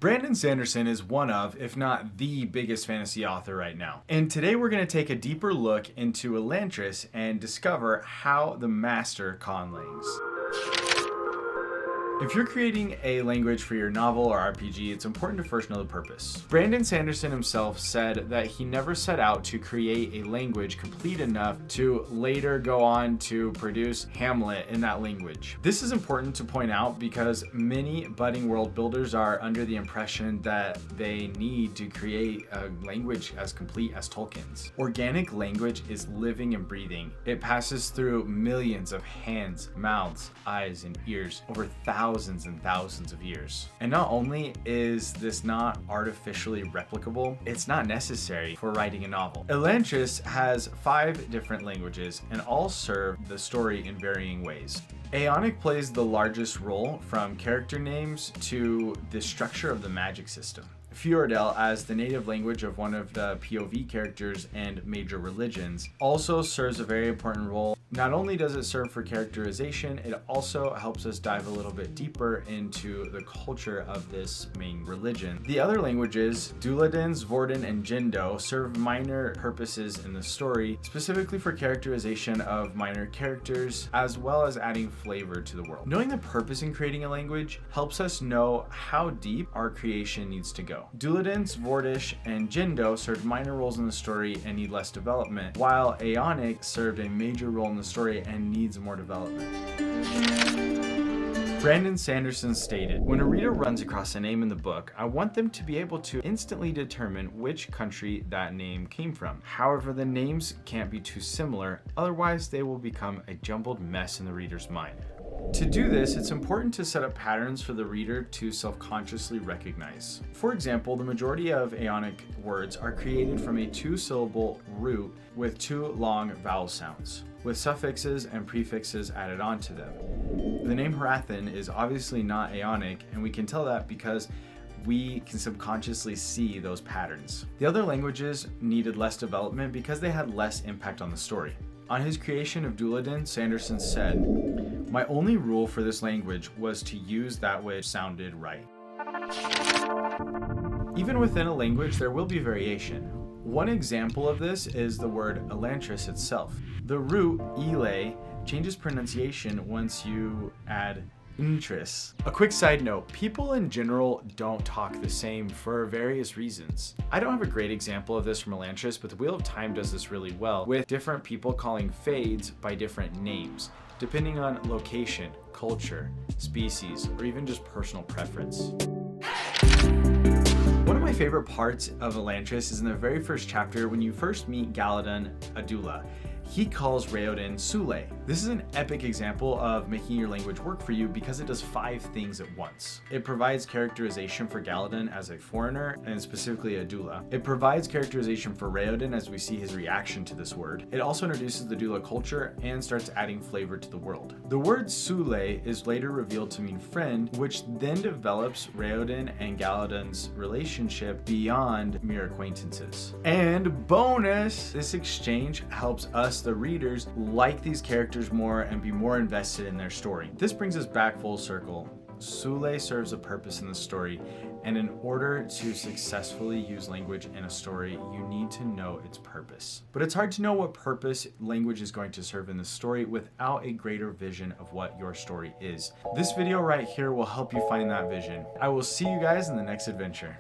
Brandon Sanderson is one of, if not the biggest fantasy author right now. And today we're going to take a deeper look into Elantris and discover how the master Conlangs. If you're creating a language for your novel or RPG, it's important to first know the purpose. Brandon Sanderson himself said that he never set out to create a language complete enough to later go on to produce Hamlet in that language. This is important to point out because many budding world builders are under the impression that they need to create a language as complete as Tolkien's. Organic language is living and breathing. It passes through millions of hands, mouths, eyes, and ears over thousands and thousands of years. And not only is this not artificially replicable, it's not necessary for writing a novel. Elantris has 5 different languages and all serve the story in varying ways. Aeonic plays the largest role, from character names to the structure of the magic system. Fjordell, as the native language of one of the POV characters and major religions, also serves a very important role. Not only does it serve for characterization, it also helps us dive a little bit deeper into the culture of this main religion. The other languages, Duladin, Vorden, and Jindo, serve minor purposes in the story, specifically for characterization of minor characters, as well as adding flavor to the world. Knowing the purpose in creating a language helps us know how deep our creation needs to go. Duladin, Vordish, and Jindo served minor roles in the story and need less development, while Aeonic served a major role in the story and needs more development. Brandon Sanderson stated, "When a reader runs across a name in the book, I want them to be able to instantly determine which country that name came from. However, the names can't be too similar, otherwise they will become a jumbled mess in the reader's mind. To do this, it's important to set up patterns for the reader to self-consciously recognize. For example, the majority of Aeonic words are created from a 2-syllable root with 2 long vowel sounds, with suffixes and prefixes added onto them. The name Hrathen is obviously not Aeonic, and we can tell that because we can subconsciously see those patterns. The other languages needed less development because they had less impact on the story. On his creation of Duladin, Sanderson said, "My only rule for this language was to use that which sounded right." Even within a language, there will be variation. One example of this is the word Elantris itself. The root, ele, changes pronunciation once you add Elantris. A quick side note, people in general don't talk the same for various reasons. I don't have a great example of this from Elantris, but the Wheel of Time does this really well, with different people calling fades by different names, depending on location, culture, species, or even just personal preference. One of my favorite parts of Elantris is in the very first chapter when you first meet Galladon Adula. He calls Raoden Sule. This is an epic example of making your language work for you because it does 5 things at once. It provides characterization for Galladon as a foreigner, and specifically Adula. It provides characterization for Raoden as we see his reaction to this word. It also introduces the Dula culture and starts adding flavor to the world. The word Sule is later revealed to mean friend, which then develops Raoden and Galladon's relationship beyond mere acquaintances. And bonus, this exchange helps us, the readers, like these characters more and be more invested in their story. This brings us back full circle. Sule serves a purpose in the story, and in order to successfully use language in a story, you need to know its purpose. But it's hard to know what purpose language is going to serve in the story without a greater vision of what your story is. This video right here will help you find that vision. I will see you guys in the next adventure.